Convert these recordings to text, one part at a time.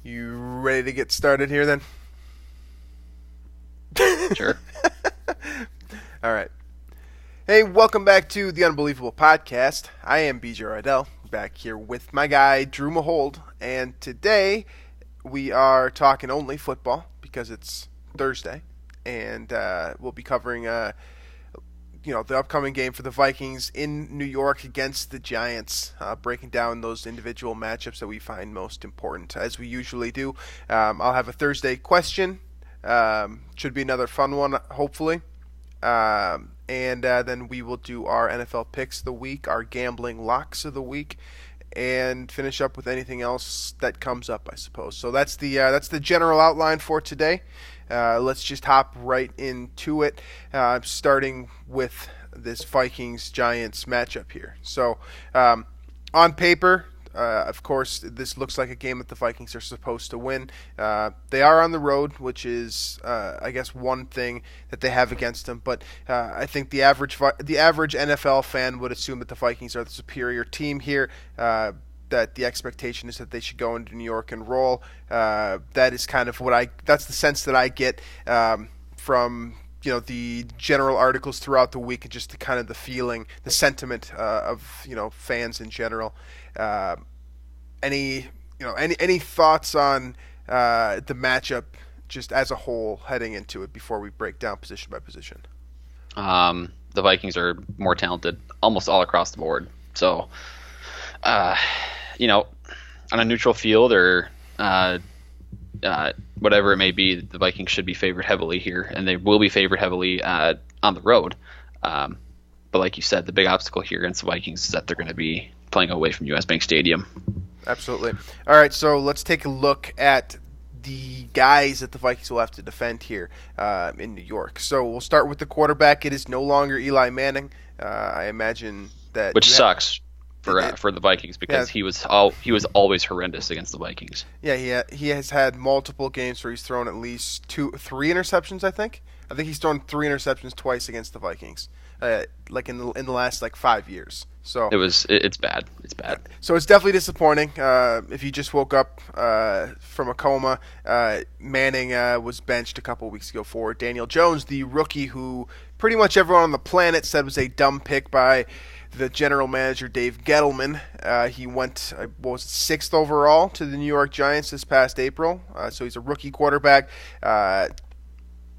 You ready to get started here then? Sure. All right. Hey, welcome back to the Unbelievable Podcast. I am BJ Reidell, back here with my guy Drew Mahowald, and today we are talking only football because it's Thursday, and we'll be covering the upcoming game for the Vikings in New York against the Giants, breaking down those individual matchups that we find most important, as we usually do. I'll have a Thursday question. Should be another fun one, hopefully. And then we will do our NFL picks of the week, our gambling locks of the week, and finish up with anything else that comes up, I suppose. So that's the general outline for today. Let's just hop right into it, starting with this Vikings-Giants matchup here. So on paper, of course, this looks like a game that the Vikings are supposed to win. They are on the road, which is, I guess, one thing that they have against them. But I think the average NFL fan would assume that the Vikings are the superior team here. That the expectation is that they should go into New York and roll. That is kind of that's the sense that I get from the general articles throughout the week, and just the feeling, the sentiment of fans in general. Any thoughts on the matchup just as a whole heading into it before we break down position by position? The Vikings are more talented almost all across the board. So, on a neutral field or whatever it may be, the Vikings should be favored heavily here, and they will be favored heavily on the road. But like you said, the big obstacle here against the Vikings is that they're going to be playing away from US Bank Stadium. Absolutely. All right, so let's take a look at the guys that the Vikings will have to defend here in New York. So we'll start with the quarterback. It is no longer Eli Manning. I imagine that, which sucks for the Vikings because he was always horrendous against the Vikings. Yeah, he has had multiple games where he's thrown at least 3 interceptions. I think he's thrown 3 interceptions twice against the Vikings, like in the last 5 years. So it's bad. It's bad. So it's definitely disappointing. If you just woke up from a coma, Manning was benched a couple weeks ago for Daniel Jones, the rookie who pretty much everyone on the planet said was a dumb pick by the general manager Dave Gettleman. He went 6th overall to the New York Giants this past April. So he's a rookie quarterback.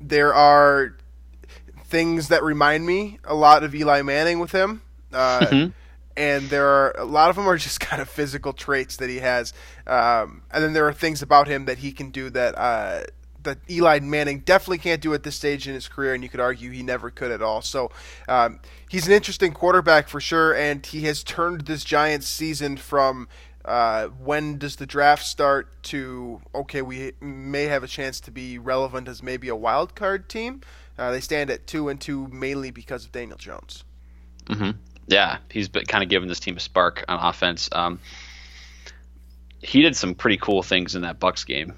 There are things that remind me a lot of Eli Manning with him. And there are a lot of them are just kind of physical traits that he has, and then there are things about him that he can do that Eli Manning definitely can't do at this stage in his career, and you could argue he never could at all. So he's an interesting quarterback for sure, and he has turned this Giants season from when does the draft start to we may have a chance to be relevant as maybe a wild card team. They stand at 2-2 mainly because of Daniel Jones. Mm-hmm. Yeah, he's been kind of giving this team a spark on offense. He did some pretty cool things in that Bucs game,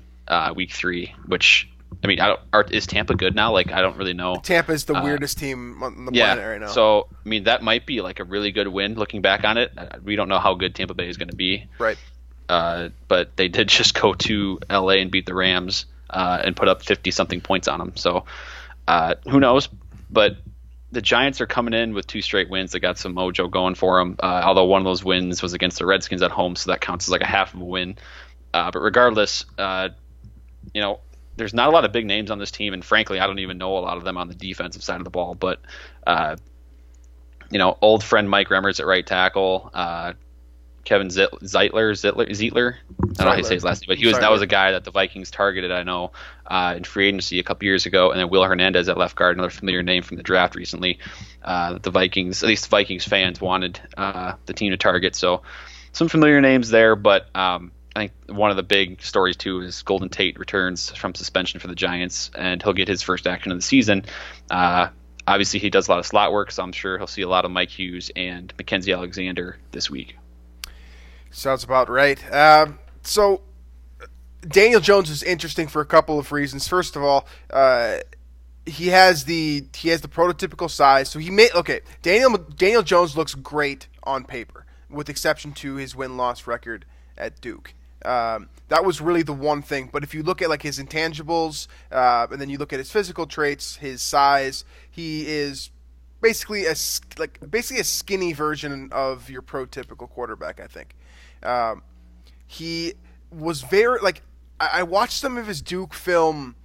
week 3. Which is Tampa good now? I don't really know. Tampa is the weirdest team on the planet right now. So that might be a really good win. Looking back on it, we don't know how good Tampa Bay is going to be. Right. But they did just go to LA and beat the Rams and put up 50-something points on them. So who knows? But the Giants are coming in with 2 straight wins. They got some mojo going for them, although one of those wins was against the Redskins at home, so that counts as a half of a win. But regardless, there's not a lot of big names on this team, and frankly, I don't even know a lot of them on the defensive side of the ball. But, old friend Mike Remmers at right tackle, Kevin Zeitler. I don't know how you say his last name, but that was a guy that the Vikings targeted, I know, in free agency a couple years ago. And then Will Hernandez at left guard, another familiar name from the draft recently. The Vikings, at least Vikings fans, wanted the team to target. So some familiar names there, but I think one of the big stories too is Golden Tate returns from suspension for the Giants, and he'll get his first action of the season. Obviously, he does a lot of slot work, so I'm sure he'll see a lot of Mike Hughes and Mackenzie Alexander this week. Sounds about right. So Daniel Jones is interesting for a couple of reasons. First of all, he has the prototypical size. So Daniel Jones looks great on paper, with exception to his win-loss record at Duke. That was really the one thing. But if you look at like his intangibles, and then you look at his physical traits, his size, he is basically a skinny version of your prototypical quarterback. I think he was very like I watched some of his Duke film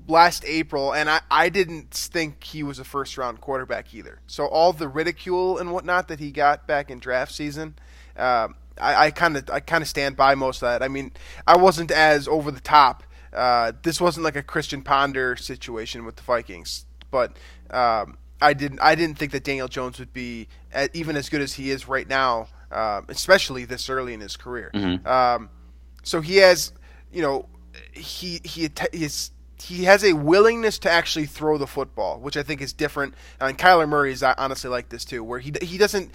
last April, and I didn't think he was a first round quarterback either. So all the ridicule and whatnot that he got back in draft season, I kind of stand by most of that. I mean, I wasn't as over the top. This wasn't like a Christian Ponder situation with the Vikings, but I didn't think that Daniel Jones would be even as good as he is right now, especially this early in his career. Mm-hmm. So he has, he has a willingness to actually throw the football, which I think is different. And Kyler Murray is honestly like this too, where he doesn't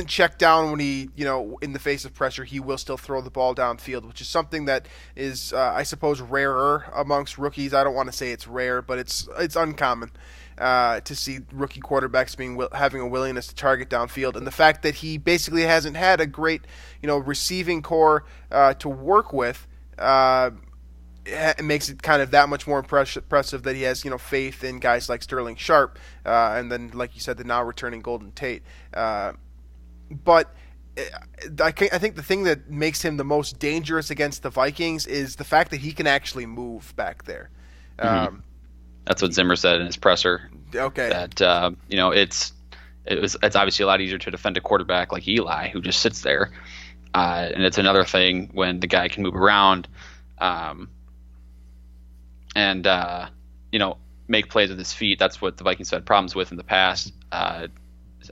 check down when he in the face of pressure. He will still throw the ball downfield, which is something that is I suppose rarer amongst rookies. I don't want to say it's rare, but it's uncommon to see rookie quarterbacks having a willingness to target downfield. And the fact that he basically hasn't had a great receiving core to work with. It makes it kind of that much more impressive that he has faith in guys like Sterling Sharp, and then like you said, the now returning Golden Tate. But I think the thing that makes him the most dangerous against the Vikings is the fact that he can actually move back there. Mm-hmm. That's what Zimmer said in his presser. Okay. That it's obviously a lot easier to defend a quarterback like Eli who just sits there, and it's another thing when the guy can move around. And make plays with his feet. That's what the Vikings had problems with in the past,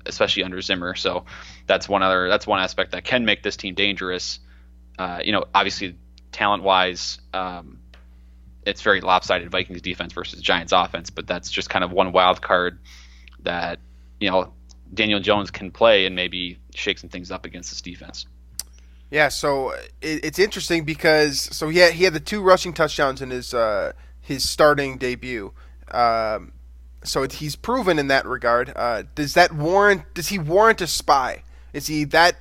especially under Zimmer. So that's one aspect that can make this team dangerous. Obviously talent-wise, it's very lopsided Vikings defense versus Giants offense, but that's just kind of one wild card that Daniel Jones can play and maybe shake some things up against this defense. Yeah, so it's interesting because he had the 2 rushing touchdowns in his starting debut. So he's proven in that regard. Does he warrant a spy? Is he that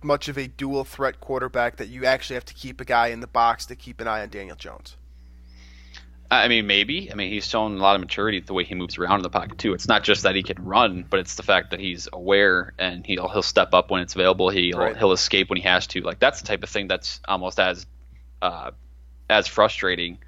much of a dual threat quarterback that you actually have to keep a guy in the box to keep an eye on Daniel Jones? I mean, maybe. I mean, he's shown a lot of maturity the way he moves around in the pocket too. It's not just that he can run, but it's the fact that he's aware and he'll step up when it's available. He'll escape when he has to. Like that's the type of thing that's almost as frustrating.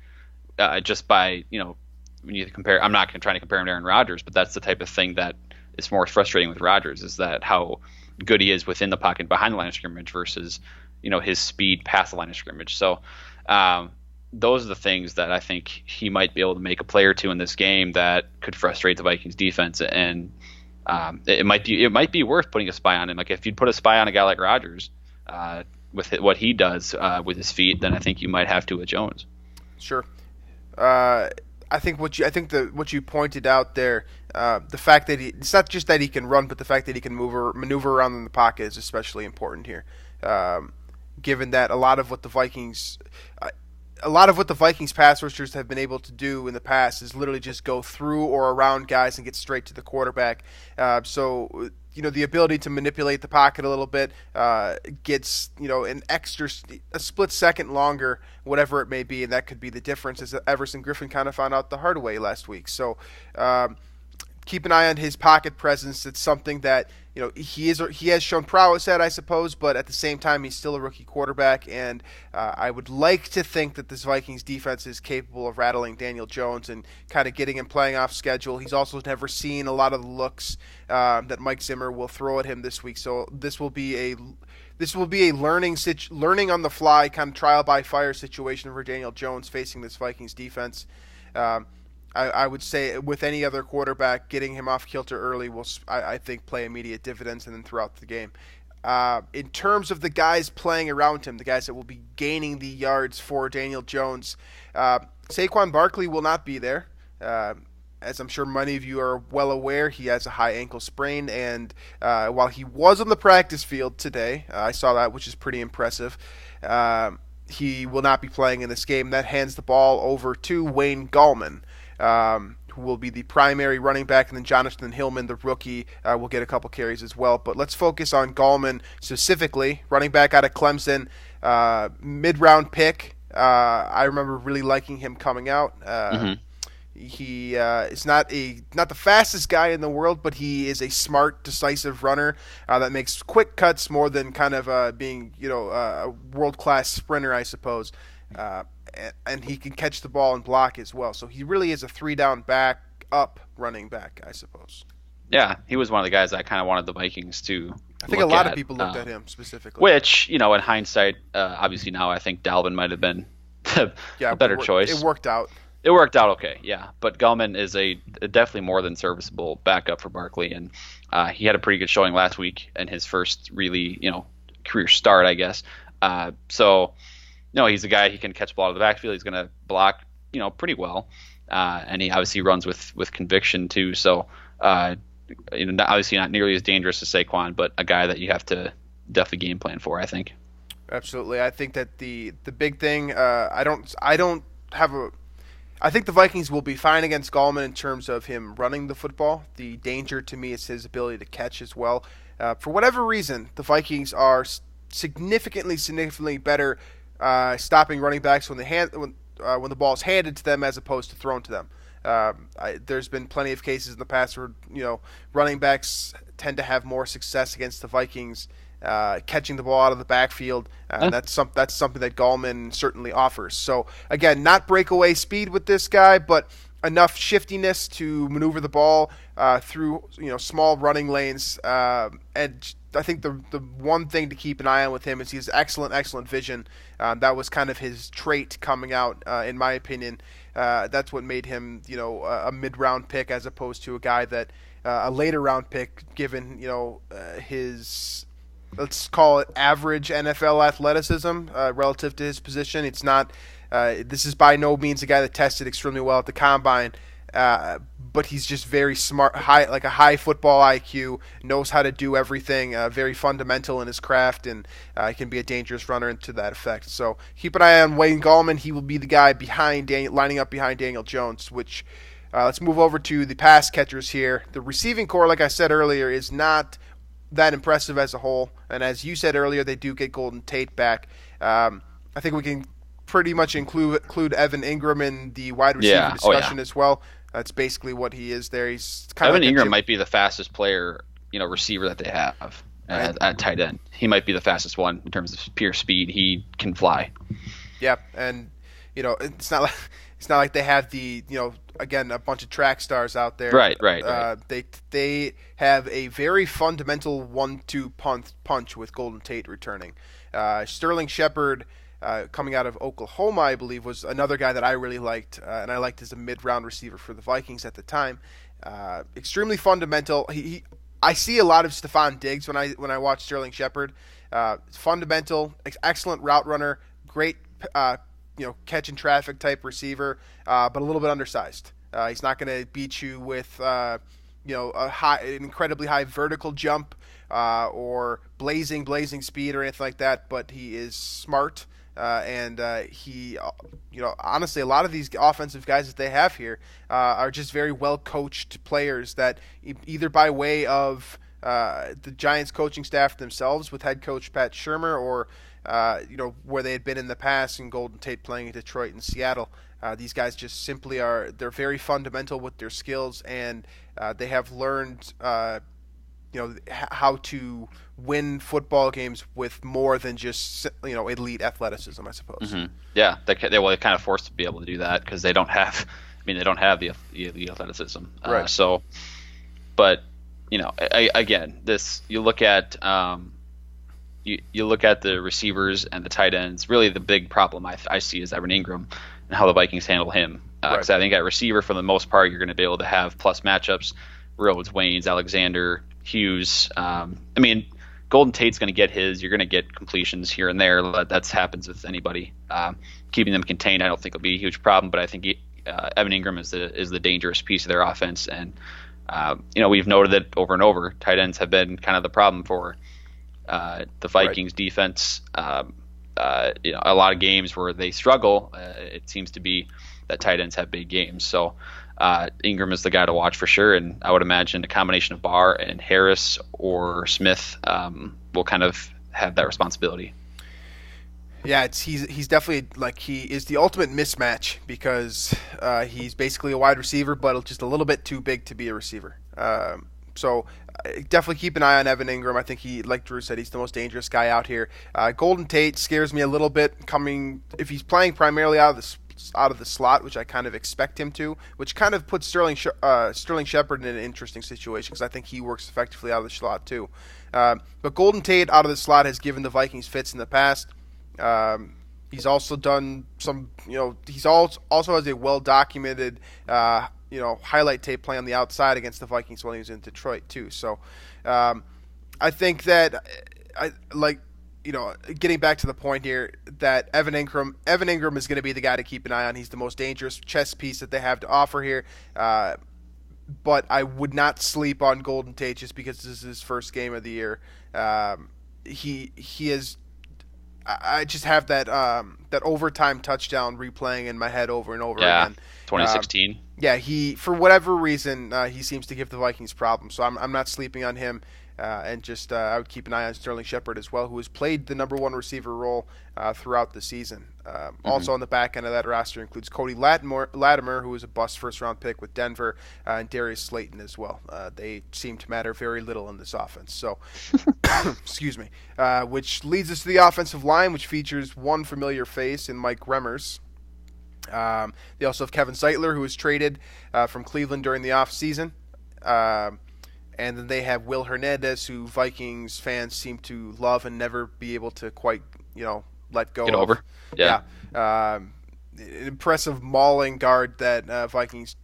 Just by when you compare, I'm not going to try to compare him to Aaron Rodgers, but that's the type of thing that is more frustrating with Rodgers is that how good he is within the pocket behind the line of scrimmage versus his speed past the line of scrimmage. So. Those are the things that I think he might be able to make a play or two in this game that could frustrate the Vikings defense, and it might be worth putting a spy on him. Like if you'd put a spy on a guy like Rodgers with what he does with his feet, then I think you might have to with Jones. Sure. I think what you pointed out there, the fact that it's not just that he can run, but the fact that he can maneuver around in the pocket is especially important here. Given that a lot of what the Vikings pass rushers have been able to do in the past is literally just go through or around guys and get straight to the quarterback. So the ability to manipulate the pocket a little bit gets a split second longer, whatever it may be, and that could be the difference, as Everson Griffin kind of found out the hard way last week. So keep an eye on his pocket presence. It's something that he has shown prowess at, I suppose, but at the same time he's still a rookie quarterback, and I would like to think that this Vikings defense is capable of rattling Daniel Jones and kind of getting him playing off schedule. He's also never seen a lot of the looks that Mike Zimmer will throw at him this week, so this will be a learning on the fly kind of trial by fire situation for Daniel Jones facing this Vikings defense. I would say with any other quarterback, getting him off kilter early will, I think, play immediate dividends and then throughout the game. In terms of the guys playing around him, the guys that will be gaining the yards for Daniel Jones, Saquon Barkley will not be there. As I'm sure many of you are well aware, he has a high ankle sprain, and while he was on the practice field today, I saw that, which is pretty impressive. He will not be playing in this game. That hands the ball over to Wayne Gallman, who will be the primary running back, and then Jonathan Hillman, the rookie, will get a couple carries as well. But let's focus on Gallman specifically, running back out of Clemson, mid-round pick. I remember really liking him coming out. He is not the fastest guy in the world, but he is a smart, decisive runner that makes quick cuts more than kind of being a world-class sprinter, I suppose. And he can catch the ball and block as well. So he really is a 3-down back up running back, I suppose. Yeah, he was one of the guys I kind of wanted the Vikings to. I think a lot of people looked at him specifically. Which, in hindsight, obviously now I think Dalvin might have been a better choice. It worked out. It worked out okay, yeah. But Gallman is a definitely more than serviceable backup for Barkley, and he had a pretty good showing last week in his first really, career start, I guess. So, he's a guy, he can catch the ball out of the backfield. He's going to block, pretty well, and he obviously runs with conviction too. So, obviously not nearly as dangerous as Saquon, but a guy that you have to definitely game plan for, I think. Absolutely, I think that the big thing, I think the Vikings will be fine against Gallman in terms of him running the football. The danger to me is his ability to catch as well. For whatever reason, the Vikings are significantly better stopping running backs when the ball is handed to them as opposed to thrown to them. There's been plenty of cases in the past where running backs tend to have more success against the Vikings catching the ball out of the backfield. That's something that Gallman certainly offers. So again, not breakaway speed with this guy, but enough shiftiness to maneuver the ball through small running lanes. And I think the one thing to keep an eye on with him is he has excellent vision. That was kind of his trait coming out, in my opinion. That's what made him a mid-round pick as opposed to a guy that a later round pick, given his, let's call it, average NFL athleticism relative to his position. It's not. This is by no means a guy that tested extremely well at the combine, but he's just very smart, like a high football IQ, knows how to do everything, very fundamental in his craft, and can be a dangerous runner to that effect. So keep an eye on Wayne Gallman. He will be the guy lining up behind Daniel Jones. Which let's move over to the pass catchers here. The receiving core, like I said earlier, is not that impressive as a whole, and as you said earlier, they do get Golden Tate back. I think we can pretty much include Evan Ingram in the wide receiver discussion as well. That's basically what he is there. He's kind of Evan Ingram might be the fastest player, receiver that they have at tight end. He might be the fastest one in terms of pure speed. He can fly. Yeah, and it's not like they have the again, a bunch of track stars out there. Right. They have a very fundamental 1-2 punch with Golden Tate returning. Sterling Shepard, coming out of Oklahoma, I believe, was another guy that I really liked, and I liked as a mid-round receiver for the Vikings at the time. Extremely fundamental. I see a lot of Stephon Diggs when I watch Sterling Shepard. Fundamental, excellent route runner, great catch and traffic type receiver, but a little bit undersized. He's not going to beat you with an incredibly high vertical jump or blazing speed or anything like that. But he is smart, and he honestly, a lot of these offensive guys that they have here are just very well coached players that either by way of the Giants coaching staff themselves with head coach Pat Shurmur, or where they had been in the past in Golden Tate playing in Detroit and Seattle. These guys just simply they're very fundamental with their skills, and they have learned how to win football games with more than just elite athleticism, I suppose. Mm-hmm. Yeah, they're kind of forced to be able to do that because they don't have the athleticism. Right. But again, you look at you look at the receivers and the tight ends. Really, the big problem I see is Evan Ingram and how the Vikings handle him. Because I think at receiver, for the most part, you're going to be able to have plus matchups: Rhodes, Waynes, Alexander, Hughes. Golden Tate's going to get his. You're going to get completions here and there. That happens with anybody. Keeping them contained, I don't think will be a huge problem. But I think Evan Ingram is the dangerous piece of their offense. And we've noted it over and over. Tight ends have been kind of the problem for the Vikings defense. A lot of games where they struggle, it seems to be that tight ends have big games. So Ingram is the guy to watch for sure, and I would imagine a combination of Barr and Harris or Smith will kind of have that responsibility. Yeah, he's definitely like he is the ultimate mismatch because he's basically a wide receiver, but just a little bit too big to be a receiver. So definitely keep an eye on Evan Ingram. I think like Drew said, he's the most dangerous guy out here. Golden Tate scares me a little bit coming if he's playing primarily out of the slot, which I kind of expect him to, which kind of puts Sterling Shepard in an interesting situation because I think he works effectively out of the slot too. But Golden Tate out of the slot has given the Vikings fits in the past. He's also done some, he's also has a well-documented, highlight tape play on the outside against the Vikings when he was in Detroit too. So, I think that getting back to the point here that Evan Ingram is going to be the guy to keep an eye on. He's the most dangerous chess piece that they have to offer here. But I would not sleep on Golden Tate just because this is his first game of the year. He is. I just have that overtime touchdown replaying in my head over and over again. 2016. He for whatever reason he seems to give the Vikings problems, so I'm not sleeping on him. And just I would keep an eye on Sterling Shepard as well, who has played the number one receiver role throughout the season. Also on the back end of that roster includes Cody Latimer, who was a bust first-round pick with Denver, and Darius Slayton as well. They seem to matter very little in this offense. So, excuse me. Which leads us to the offensive line, which features one familiar face in Mike Remmers. They also have Kevin Zeitler, who was traded from Cleveland during the offseason. And then they have Will Hernandez, who Vikings fans seem to love and never be able to quite, let go Get over. Yeah. An impressive mauling guard that Vikings,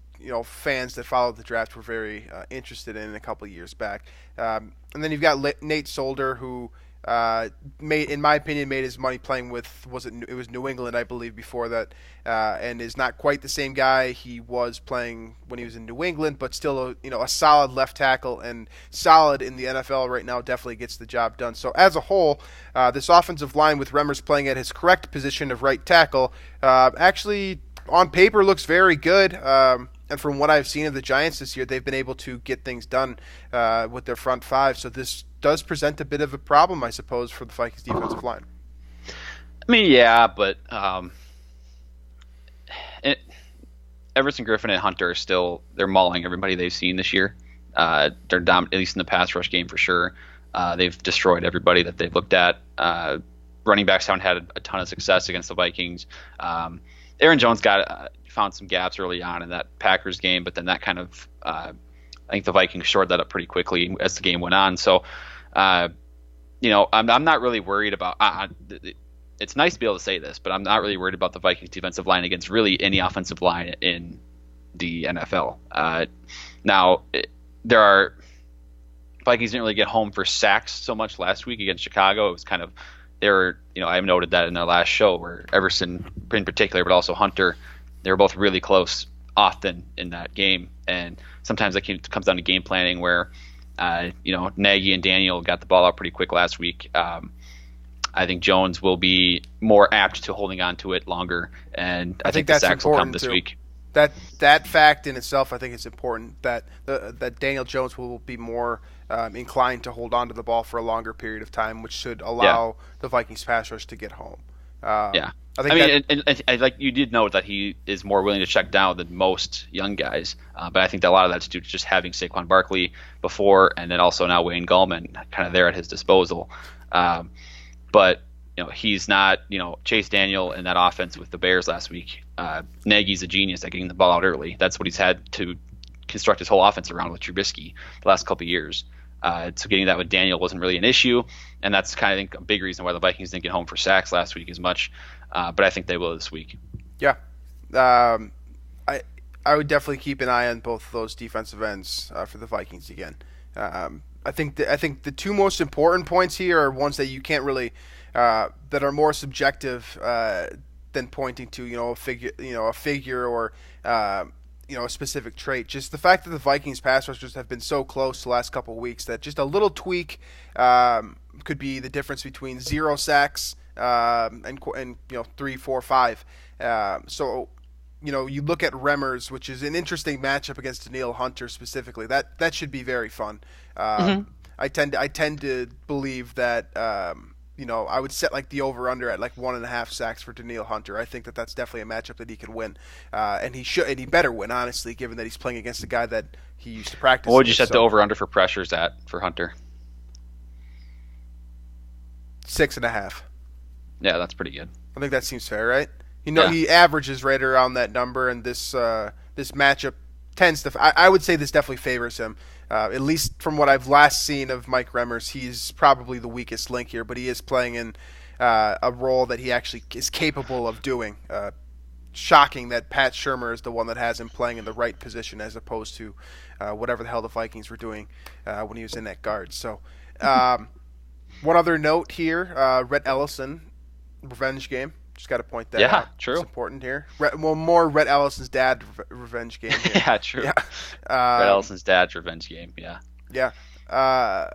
fans that followed the draft were very interested in a couple of years back. And then you've got Nate Solder, who in my opinion, made his money playing with it was New England, I believe, before that, and is not quite the same guy he was playing when he was in New England, but still a solid left tackle and solid in the NFL right now. Definitely gets the job done. So as a whole, this offensive line with Remmers playing at his correct position of right tackle actually on paper looks very good. And from what I've seen of the Giants this year, they've been able to get things done with their front five. So this does present a bit of a problem, I suppose, for the Vikings defensive line. I mean, yeah, but Everson Griffin and Hunter they're mauling everybody they've seen this year. They're dominant, at least in the pass rush game for sure. They've destroyed everybody that they've looked at. Running backs haven't had a ton of success against the Vikings. Aaron Jones found some gaps early on in that Packers game, but then that kind of I think the Vikings shored that up pretty quickly as the game went on. So, I'm not really worried about. It's nice to be able to say this, but I'm not really worried about the Vikings defensive line against really any offensive line in the NFL. Vikings didn't really get home for sacks so much last week against Chicago. It was kind of I've noted that in our last show where Everson in particular, but also Hunter, they were both really close often in that game. And sometimes it comes down to game planning where, Nagy and Daniel got the ball out pretty quick last week. I think Jones will be more apt to holding on to it longer, and I think the sacks will come this week. That fact in itself, I think it's important that Daniel Jones will be more inclined to hold on to the ball for a longer period of time, which should allow the Vikings pass rush to get home. I like you did note that he is more willing to check down than most young guys, but I think that a lot of that's due to just having Saquon Barkley before, and then also now Wayne Gallman kind of there at his disposal. But he's not Chase Daniel in that offense with the Bears last week. Nagy's a genius at getting the ball out early. That's what he's had to construct his whole offense around with Trubisky the last couple of years. So getting that with Daniel wasn't really an issue, and that's kind of, I think, a big reason why the Vikings didn't get home for sacks last week as much. But I think they will this week. Yeah, I would definitely keep an eye on both of those defensive ends for the Vikings again. I think the two most important points here are ones that you can't really that are more subjective than pointing to a figure or a specific trait. Just the fact that the Vikings pass rushers have been so close the last couple of weeks that just a little tweak could be the difference between 0 sacks and 3, 4, 5. So you look at Remmers, which is an interesting matchup against Danielle Hunter specifically. That should be very fun. Mm-hmm. I tend to believe that I would set like the over under at like 1.5 sacks for Danielle Hunter. I think that that's definitely a matchup that he can win, and he better win, honestly, given that he's playing against a guy that he used to practice. What would you set the over under for pressures at for Hunter? 6.5. Yeah, that's pretty good. I think that seems fair, right? He averages right around that number, and this matchup tends to. I would say this definitely favors him. At least from what I've last seen of Mike Remmers, he's probably the weakest link here, but he is playing in a role that he actually is capable of doing. Shocking that Pat Shurmur is the one that has him playing in the right position as opposed to whatever the hell the Vikings were doing when he was in that guard. So, one other note here, Rhett Ellison, revenge game. Just got to point that out. Yeah, true. It's important here. More Rhett Ellison's dad revenge game here. Yeah, true. Yeah. Rhett Ellison's dad's revenge game, yeah. Yeah.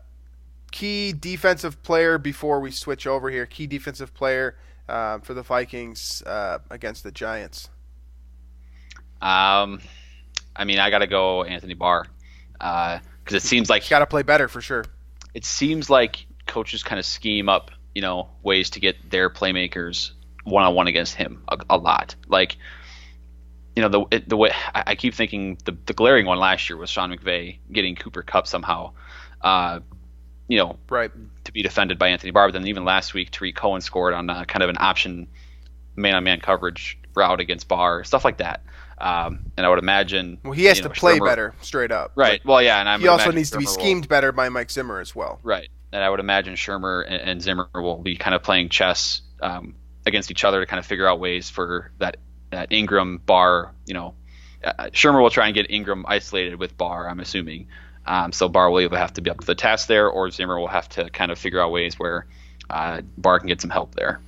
Key defensive player before we switch over here. Key defensive player for the Vikings against the Giants. I got to go Anthony Barr because it seems like... He's got to play better for sure. It seems like coaches kind of scheme up, ways to get their playmakers one-on-one against him a lot. Like, the way I keep thinking the glaring one last year was Sean McVay getting Cooper Kupp somehow, right, to be defended by Anthony Barr. But then even last week, Tariq Cohen scored on kind of an option man-on-man coverage route against Barr, stuff like that. And I would imagine... Well, he has to play better, straight up. Right. Well, yeah, and he also needs to be schemed better by Mike Zimmer as well. Right. And I would imagine Shurmur and Zimmer will be kind of playing chess against each other to kind of figure out ways for that Ingram Barr. Shurmur will try and get Ingram isolated with Barr, I'm assuming. So Barr will either have to be up to the task there, or Zimmer will have to kind of figure out ways where Barr can get some help there.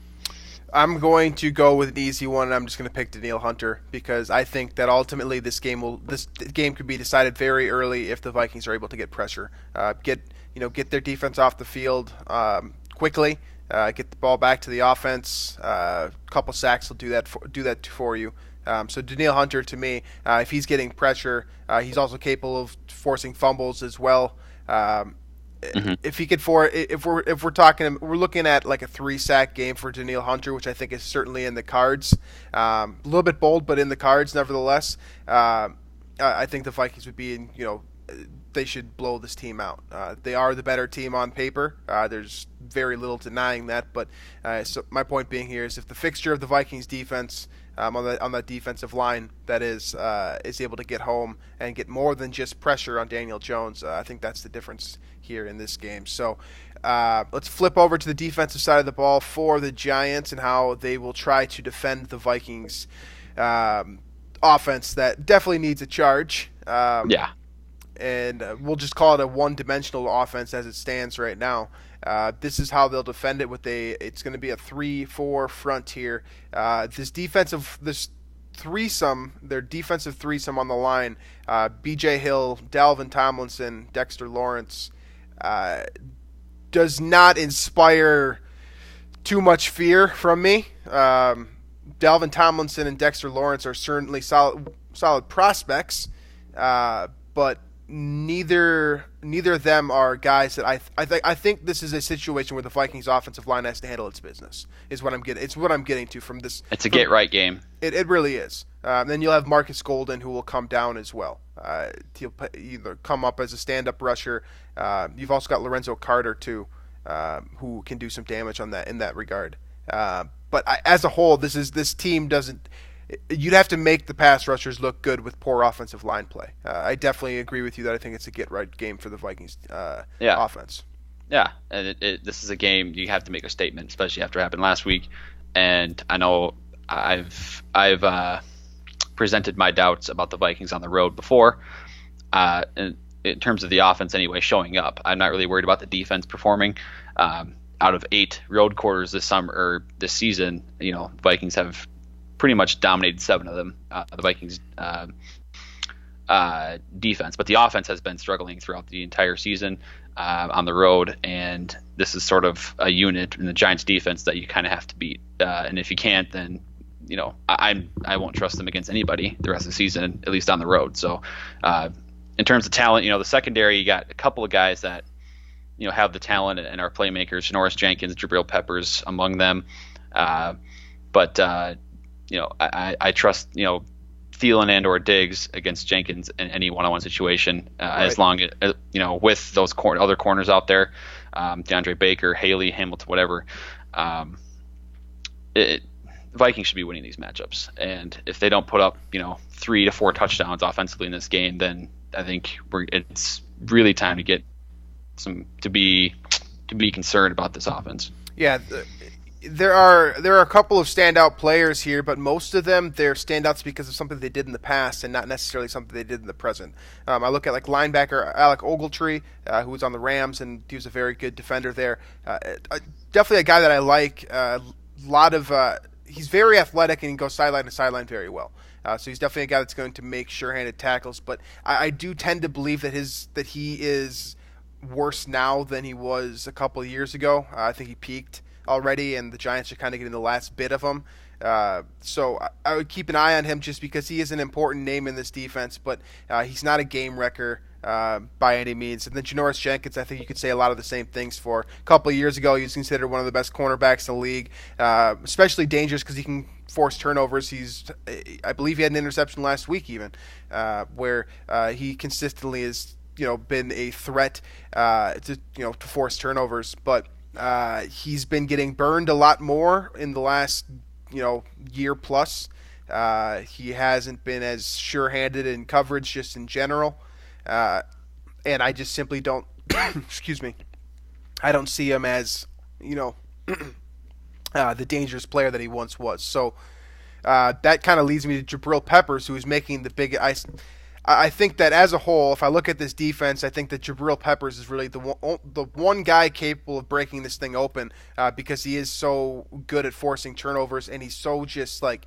I'm going to go with an easy one, and I'm just going to pick Danielle Hunter because I think that ultimately this game could be decided very early if the Vikings are able to get pressure, get their defense off the field quickly, get the ball back to the offense. A couple sacks will do that for you. So Danielle Hunter, to me, if he's getting pressure, he's also capable of forcing fumbles as well. If he could if we're looking at like a 3-sack game for Danielle Hunter, which I think is certainly in the cards. A little bit bold, but in the cards nevertheless. I think the Vikings would be they should blow this team out. They are the better team on paper. There's very little denying that. But so my point being here is if the fixture of the Vikings defense on that defensive line that is able to get home and get more than just pressure on Daniel Jones, I think that's the difference here in this game. So let's flip over to the defensive side of the ball for the Giants and how they will try to defend the Vikings offense that definitely needs a charge. And we'll just call it a one-dimensional offense as it stands right now. This is how they'll defend it. It's going to be a 3-4 front here. Their defensive threesome on the line. B.J. Hill, Dalvin Tomlinson, Dexter Lawrence does not inspire too much fear from me. Dalvin Tomlinson and Dexter Lawrence are certainly solid prospects, but neither of them are guys that I think this is a situation where the Vikings offensive line has to handle its business. Is what I'm getting. It's what I'm getting to from this. It's a get right game. It really is. Then you'll have Marcus Golden, who will come down as well. He'll either come up as a stand-up rusher. You've also got Lorenzo Carter too, who can do some damage in that regard. But as a whole, this team doesn't. You'd have to make the pass rushers look good with poor offensive line play. I definitely agree with you that I think it's a get-right game for the Vikings offense. Yeah, and this is a game you have to make a statement, especially after it happened last week. And I know I've presented my doubts about the Vikings on the road before. In terms of the offense anyway, showing up. I'm not really worried about the defense performing. Out of 8 road quarters this season, the Vikings have pretty much dominated 7 of them, the Vikings defense. But the offense has been struggling throughout the entire season on the road, and this is sort of a unit in the Giants defense that you kind of have to beat. And if you can't, then I won't trust them against anybody the rest of the season, at least on the road. So in terms of talent, the secondary, you got a couple of guys that have the talent and are playmakers. Janoris Jenkins, Jabril Peppers among them. But I trust Thielen and or Diggs against Jenkins in any one-on-one situation, right. As long as with those other corners out there, DeAndre Baker, Haley, Hamilton, whatever. The Vikings should be winning these matchups, and if they don't put up 3 to 4 touchdowns offensively in this game, then I think it's really time to get to be concerned about this offense. Yeah. There are a couple of standout players here, but most of them, they're standouts because of something they did in the past and not necessarily something they did in the present. I look at like linebacker Alec Ogletree, who was on the Rams, and he was a very good defender there. Definitely a guy that I like. He's very athletic and he goes sideline to sideline very well. So he's definitely a guy that's going to make sure-handed tackles. But I do tend to believe that he is worse now than he was a couple of years ago. I think he peaked already, and the Giants are kind of getting the last bit of him. So I would keep an eye on him just because he is an important name in this defense, but he's not a game wrecker by any means. And then Janoris Jenkins, I think you could say a lot of the same things for. A couple of years ago, he was considered one of the best cornerbacks in the league, especially dangerous because he can force turnovers. I believe he had an interception last week even, where he consistently has been a threat to force turnovers, but he's been getting burned a lot more in the last year plus. He hasn't been as sure-handed in coverage just in general, and I just simply don't excuse me, I don't see him as the dangerous player that he once was. So that kind of leads me to Jabril Peppers, who is making the big I think that as a whole, if I look at this defense, I think that Jabril Peppers is really the one guy capable of breaking this thing open because he is so good at forcing turnovers, and he's so just like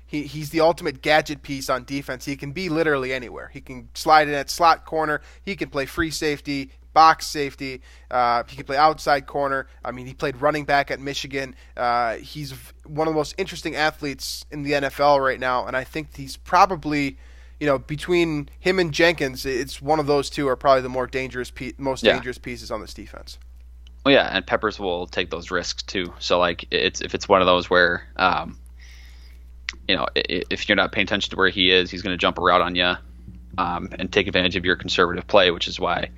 he's the ultimate gadget piece on defense. He can be literally anywhere. He can slide in at slot corner. He can play free safety, box safety. He can play outside corner. I mean, he played running back at Michigan. He's one of the most interesting athletes in the NFL right now, and I think he's probably between him and Jenkins, it's one of those two are probably the dangerous pieces on this defense. Well, yeah, and Peppers will take those risks too. So, if it's one of those where, if you're not paying attention to where he is, he's going to jump a route on you, and take advantage of your conservative play, which is why,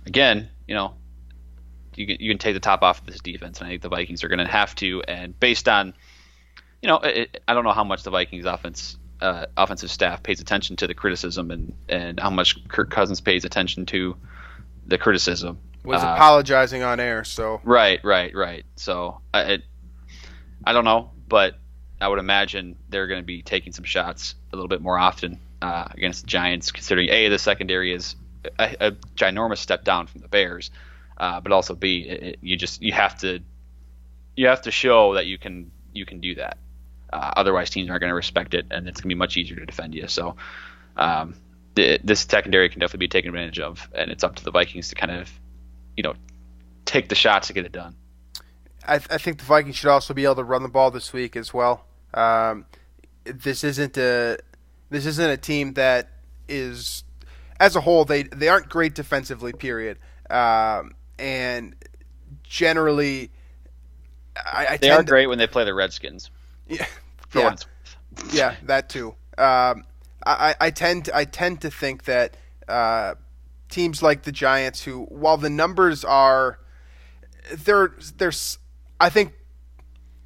again, you can take the top off of this defense, and I think the Vikings are going to have to. And based on, I don't know how much the Vikings offensive staff pays attention to the criticism and how much Kirk Cousins pays attention to the criticism. Was apologizing on air, so right. So I don't know, but I would imagine they're going to be taking some shots a little bit more often against the Giants, considering the secondary is a ginormous step down from the Bears, but also B, you have to show that you can do that. Otherwise, teams aren't going to respect it, and it's going to be much easier to defend you. So this secondary can definitely be taken advantage of, and it's up to the Vikings to kind of, take the shots to get it done. I think the Vikings should also be able to run the ball this week as well. This isn't a team that is, as a whole, they aren't great defensively, period. And generally, they are great when they play the Redskins. Yeah, that too. I tend to think that teams like the Giants, who, while the numbers are, I think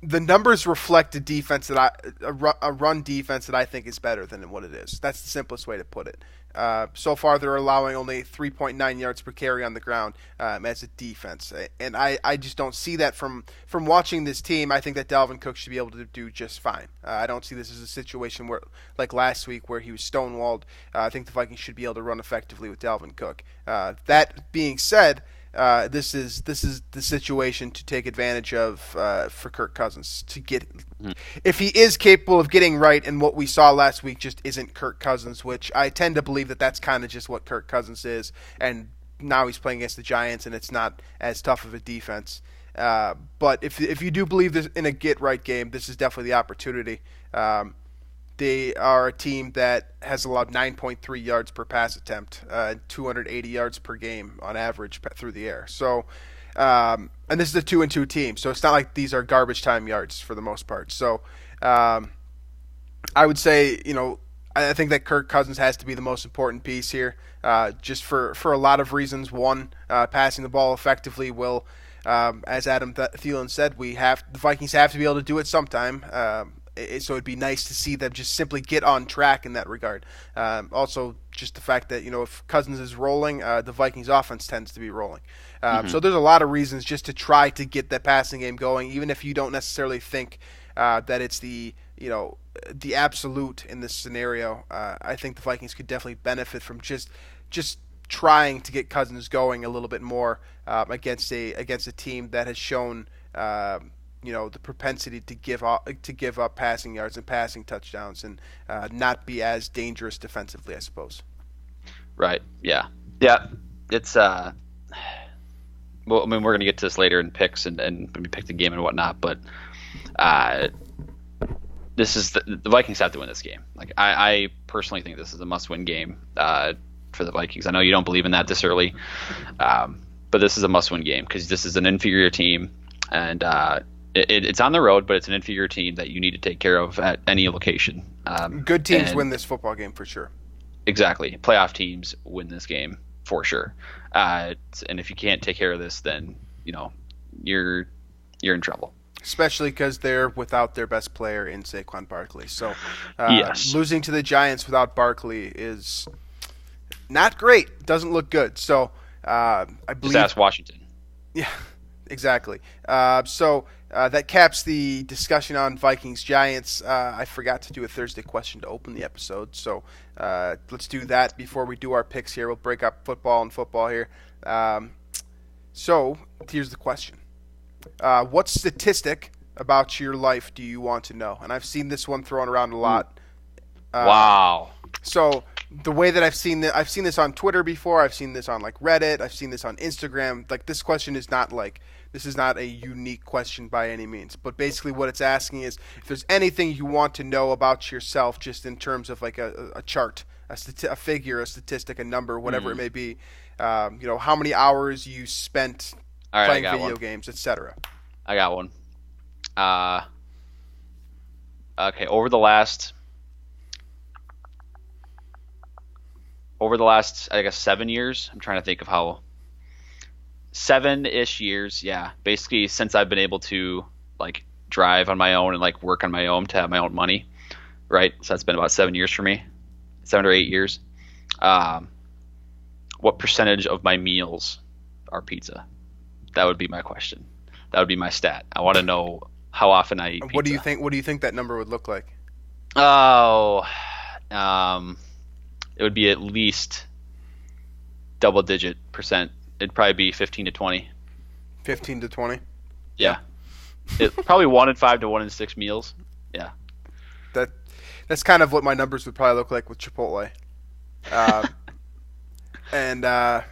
the numbers reflect a defense a run defense that I think is better than what it is. That's the simplest way to put it. So far, they're allowing only 3.9 yards per carry on the ground as a defense, and I just don't see that from watching this team. I think that Dalvin Cook should be able to do just fine. I don't see this as a situation where, like last week, where he was stonewalled. I think the Vikings should be able to run effectively with Dalvin Cook. That being said, this is the situation to take advantage of for Kirk Cousins to get. If he is capable of getting right, and what we saw last week just isn't Kirk Cousins, which I tend to believe that that's kind of just what Kirk Cousins is, and now he's playing against the Giants, and it's not as tough of a defense. But if you do believe this in a get right game, this is definitely the opportunity. They are a team that has allowed 9.3 yards per pass attempt, 280 yards per game on average through the air. So, and this is a 2-2 team, so it's not like these are garbage time yards for the most part. So, I would say, I think that Kirk Cousins has to be the most important piece here, just for a lot of reasons. One, passing the ball effectively will, as Adam Thielen said, the Vikings have to be able to do it sometime. So it'd be nice to see them just simply get on track in that regard. Also, just the fact that if Cousins is rolling, the Vikings offense tends to be rolling. So there's a lot of reasons just to try to get that passing game going, even if you don't necessarily think that it's the absolute in this scenario. I think the Vikings could definitely benefit from just trying to get Cousins going a little bit more against a team that has shown the propensity to give up passing yards and passing touchdowns and not be as dangerous defensively, I suppose. Right. Yeah. It's well, I mean, we're gonna get to this later in picks and when we pick the game and whatnot, but this is the Vikings have to win this game. Like I personally think this is a must-win game for the Vikings. I know you don't believe in that this early, but this is a must-win game because this is an inferior team and. It's on the road, but it's an inferior team that you need to take care of at any location. Good teams win this football game for sure. Exactly. Playoff teams win this game for sure. And if you can't take care of this, then you're in trouble. Especially because they're without their best player in Saquon Barkley. So yes. Losing to the Giants without Barkley is not great. Doesn't look good. So I believe. Just ask Washington. Yeah. Exactly. So that caps the discussion on Vikings-Giants. I forgot to do a Thursday question to open the episode, so let's do that before we do our picks here. We'll break up football and football here. So here's the question. What statistic about your life do you want to know? And I've seen this one thrown around a lot. Wow. So the way that I've seen this on Twitter before, I've seen this on Reddit, I've seen this on Instagram. This question is not this is not a unique question by any means. But basically what it's asking is if there's anything you want to know about yourself just in terms of a chart, a figure, a statistic, a number, whatever it may be, how many hours you spent playing video games, etc. I got one. Okay, over the last I guess 7 years, I'm trying to think of how 7-ish years, yeah. Basically since I've been able to drive on my own and work on my own to have my own money, right? So that's been about 7 years for me. 7 or 8 years. What percentage of my meals are pizza? That would be my question. That would be my stat. I want to know how often I eat pizza. What do you think that number would look like? Oh, it would be at least double-digit percent. It'd probably be 15 to 20. 15 to 20? Yeah. Probably 1 in 5 to 1 in 6 meals. Yeah. That's kind of what my numbers would probably look like with Chipotle. And I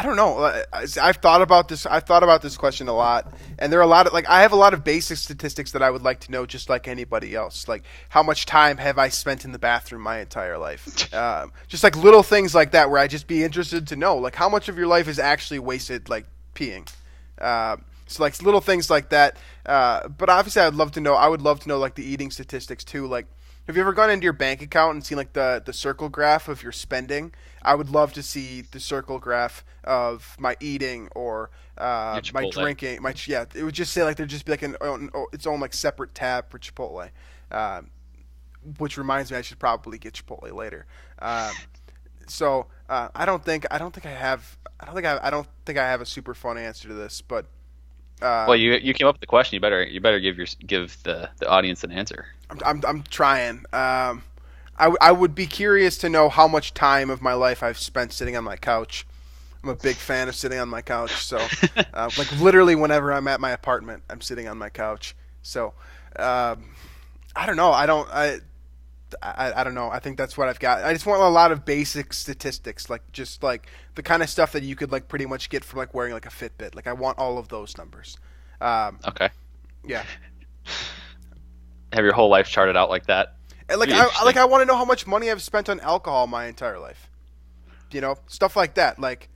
don't know. I've thought about this. I've thought about this question a lot, and there are a lot of I have a lot of basic statistics that I would like to know, just like anybody else. Like how much time have I spent in the bathroom my entire life? Just little things like that, where I'd just be interested to know, how much of your life is actually wasted, peeing. So little things like that. But obviously, I would love to know the eating statistics too. Have you ever gone into your bank account and seen the circle graph of your spending? I would love to see the circle graph of my eating or my drinking. It would just say there'd just be its own separate tab for Chipotle. Which reminds me, I should probably get Chipotle later. So I don't think I have a super fun answer to this, but. Well, you came up with the question. You better give the audience an answer. I'm trying. I would be curious to know how much time of my life I've spent sitting on my couch. I'm a big fan of sitting on my couch. So, literally whenever I'm at my apartment, I'm sitting on my couch. So, I don't know. I don't know. I think that's what I've got. I just want a lot of basic statistics, like just like the kind of stuff that you could like pretty much get from like wearing like a Fitbit. Like I want all of those numbers. Okay. Yeah. Have your whole life charted out like that? And I want to know how much money I've spent on alcohol my entire life. Stuff like that. Like,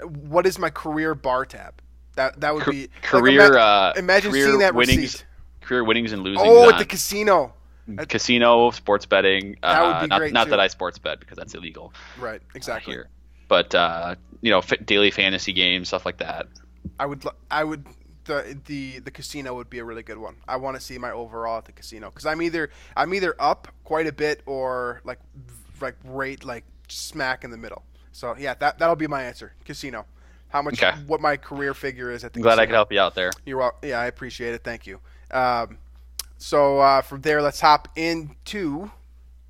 what is my career bar tab? That would be career. Imagine career seeing that winnings, receipt. Career winnings and losings. Oh, at the casino. Casino, sports betting. That would be great. Not too. That I sports bet because that's illegal. Right. Exactly. Here, but daily fantasy games, stuff like that. I would. The casino would be a really good one. I want to see my overall at the casino because I'm either up quite a bit or like right like smack in the middle. So yeah, that'll be my answer. Casino. How much? Okay. What my career figure is at the. Glad casino. I could help you out there. You're welcome. Yeah, I appreciate it. Thank you. So from there, let's hop into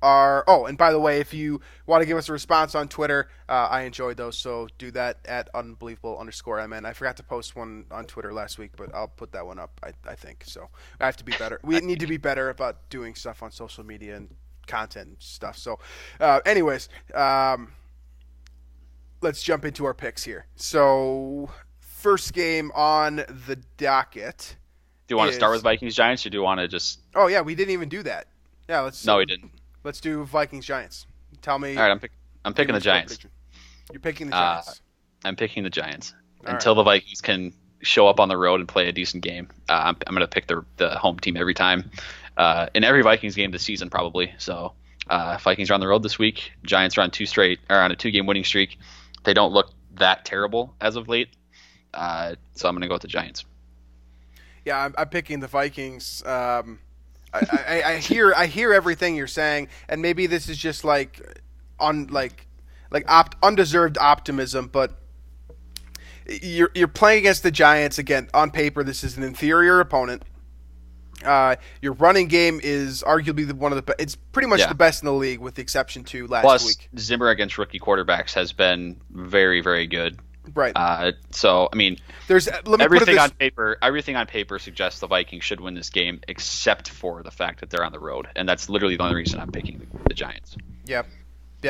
our. Oh, and by the way, if you want to give us a response on Twitter, I enjoyed those, so do that at unbelievable_mn. I forgot to post one on Twitter last week, but I'll put that one up. I think so. I have to be better. We need to be better about doing stuff on social media and content and stuff. So, anyways, let's jump into our picks here. So, first game on the docket. Do you want to start with Vikings Giants, or do you want to just? Oh yeah, we didn't even do that. Yeah, let's. No, we didn't. Let's do Vikings Giants. Tell me. All right, I'm picking the Giants. You're picking the Giants. I'm picking the Giants until the Vikings can show up on the road and play a decent game. I'm going to pick the home team every time in every Vikings game this season probably. So Vikings are on the road this week. Giants are on on a 2-game winning streak. They don't look that terrible as of late. So I'm going to go with the Giants. Yeah, I'm picking the Vikings. I hear everything you're saying, and maybe this is just undeserved optimism, but you're playing against the Giants again. On paper, this is an inferior opponent. Your running game is arguably one of the best. It's pretty much the best in the league, with the exception to last week. Plus, Zimmer against rookie quarterbacks has been very, very good. Right. So I mean, everything on paper suggests the Vikings should win this game, except for the fact that they're on the road, and that's literally the only reason I'm picking the Giants. Yeah. We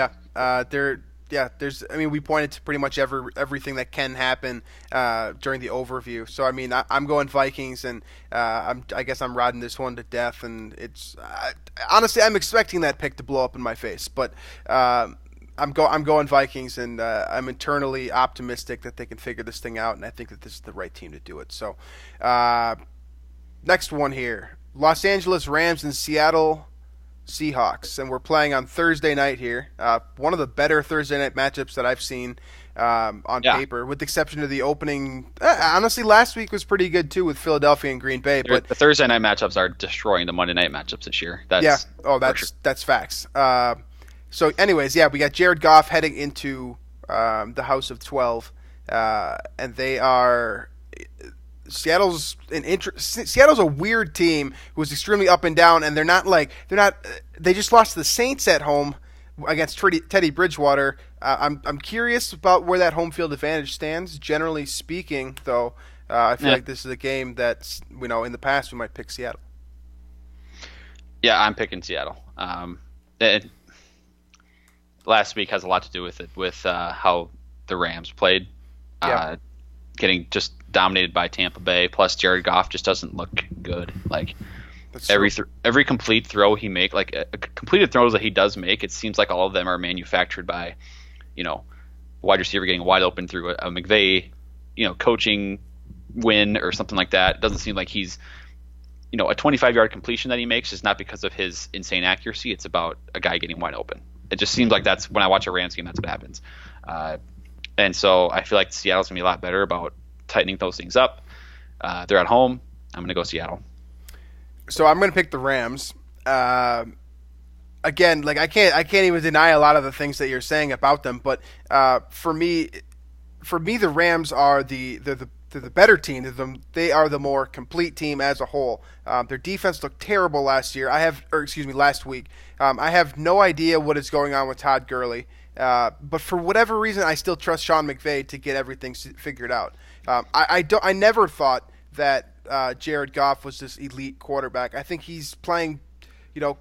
pointed to pretty much everything that can happen during the overview. So I mean, I'm going Vikings, and I guess I'm riding this one to death. And it's honestly, I'm expecting that pick to blow up in my face, but. I'm going Vikings, and I'm internally optimistic that they can figure this thing out, and I think that this is the right team to do it. So, next one here, Los Angeles Rams and Seattle Seahawks, and we're playing on Thursday night here. One of the better Thursday night matchups that I've seen on paper, with the exception of the opening. Honestly, last week was pretty good too with Philadelphia and Green Bay. But the Thursday night matchups are destroying the Monday night matchups this year. That's facts. So, anyways, we got Jared Goff heading into the House of 12, and they are Seattle's a weird team who's extremely up and down, and they just lost to the Saints at home against Teddy Bridgewater. I'm curious about where that home field advantage stands. Generally speaking, though, I feel like this is a game that in the past we might pick Seattle. Yeah, I'm picking Seattle. Last week has a lot to do with it, with how the Rams played, getting just dominated by Tampa Bay. Plus, Jared Goff just doesn't look good. Like every complete throw he makes, like completed throws that he does make, it seems like all of them are manufactured by, wide receiver getting wide open through a McVay, coaching win or something like that. It doesn't seem like he's, a 25-yard completion that he makes is not because of his insane accuracy. It's about a guy getting wide open. It just seems like that's when I watch a Rams game, that's what happens. And so I feel like Seattle's going to be a lot better about tightening those things up. They're at home. I'm going to go Seattle. So I'm going to pick the Rams. Again, I can't even deny a lot of the things that you're saying about them, but for me, the Rams are the better team. They are the more complete team as a whole. Their defense looked terrible last week. I have no idea what is going on with Todd Gurley, but for whatever reason, I still trust Sean McVay to get everything figured out. I never thought that Jared Goff was this elite quarterback. I think he's playing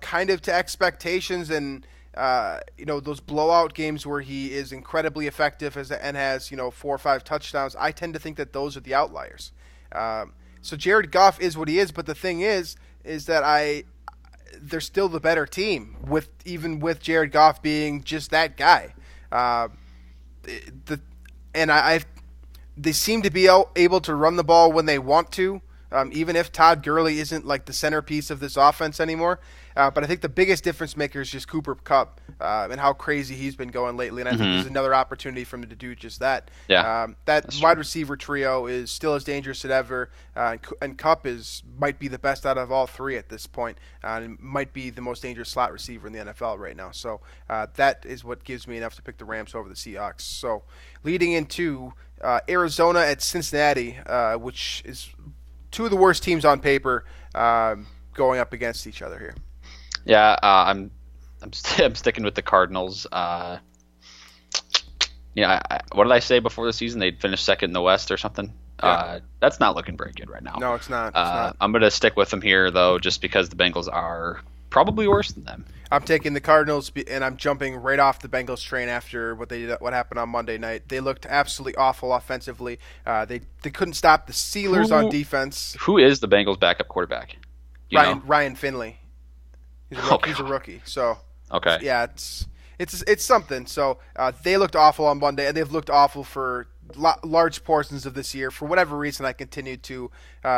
kind of to expectations and those blowout games where he is incredibly effective and has 4 or 5 touchdowns. I tend to think that those are the outliers. So Jared Goff is what he is, but the thing is that they're still the better team even with Jared Goff being just that guy. They seem to be able to run the ball when they want to, even if Todd Gurley isn't like the centerpiece of this offense anymore. But I think the biggest difference maker is just Cooper Kupp and how crazy he's been going lately. And I think there's another opportunity for him to do just that. Yeah, that wide receiver trio is still as dangerous as ever. And Kupp might be the best out of all 3 at this point. And might be the most dangerous slot receiver in the NFL right now. So that is what gives me enough to pick the Rams over the Seahawks. So leading into Arizona at Cincinnati, which is 2 of the worst teams on paper going up against each other here. Yeah, I'm sticking with the Cardinals. What did I say before the season? They'd finish second in the West or something. Yeah. That's not looking very good right now. No, it's not. I'm going to stick with them here, though, just because the Bengals are probably worse than them. I'm taking the Cardinals, and I'm jumping right off the Bengals train after what happened on Monday night. They looked absolutely awful offensively. They couldn't stop the Steelers on defense. Who is the Bengals' backup quarterback? Ryan Finley. He's a rookie. So okay, yeah, it's something. So they looked awful on Monday, and they've looked awful for large portions of this year. For whatever reason, I continue to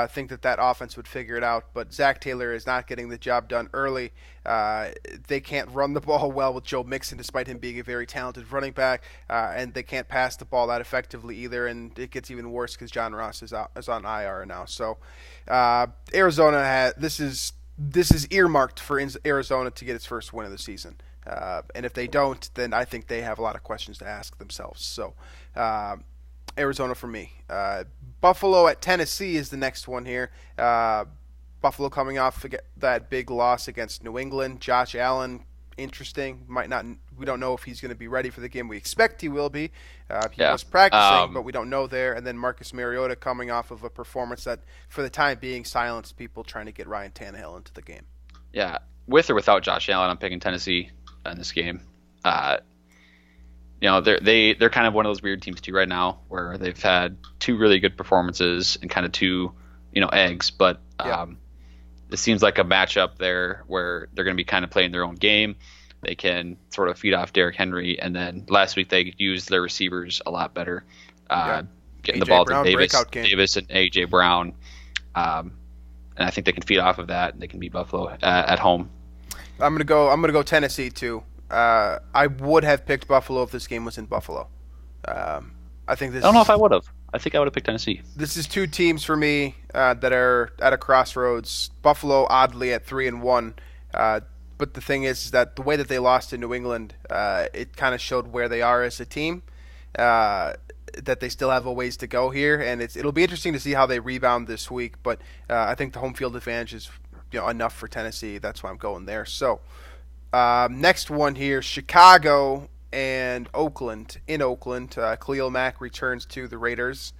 think that offense would figure it out. But Zach Taylor is not getting the job done early. They can't run the ball well with Joe Mixon, despite him being a very talented running back, and they can't pass the ball that effectively either. And it gets even worse because John Ross is on IR now. So Arizona this is earmarked for Arizona to get its first win of the season. And if they don't, then I think they have a lot of questions to ask themselves. So Arizona for me. Buffalo at Tennessee is the next one here. Buffalo coming off that big loss against New England. Josh Allen, interesting. We don't know if he's going to be ready for the game. We expect he will be. He was practicing, but we don't know there. And then Marcus Mariota coming off of a performance that, for the time being, silenced people trying to get Ryan Tannehill into the game. Yeah, with or without Josh Allen, I'm picking Tennessee in this game. They're kind of one of those weird teams too right now, where they've had 2 really good performances and kind of 2, eggs. But it seems like a matchup there where they're going to be kind of playing their own game. They can sort of feed off Derrick Henry, and then last week they used their receivers a lot better, getting the ball to Davis and A.J. Brown, and I think they can feed off of that, and they can beat Buffalo at home. I'm gonna go Tennessee too. I would have picked Buffalo if this game was in Buffalo. I don't know if I would have. I think I would have picked Tennessee. This is 2 teams for me that are at a crossroads. Buffalo, oddly, at 3-1. But the thing is that the way that they lost to New England, it kind of showed where they are as a team. That they still have a ways to go here, and it'll be interesting to see how they rebound this week. But I think the home field advantage is enough for Tennessee. That's why I'm going there. So next one here, Chicago and Oakland. In Oakland, Khalil Mack returns to the Raiders.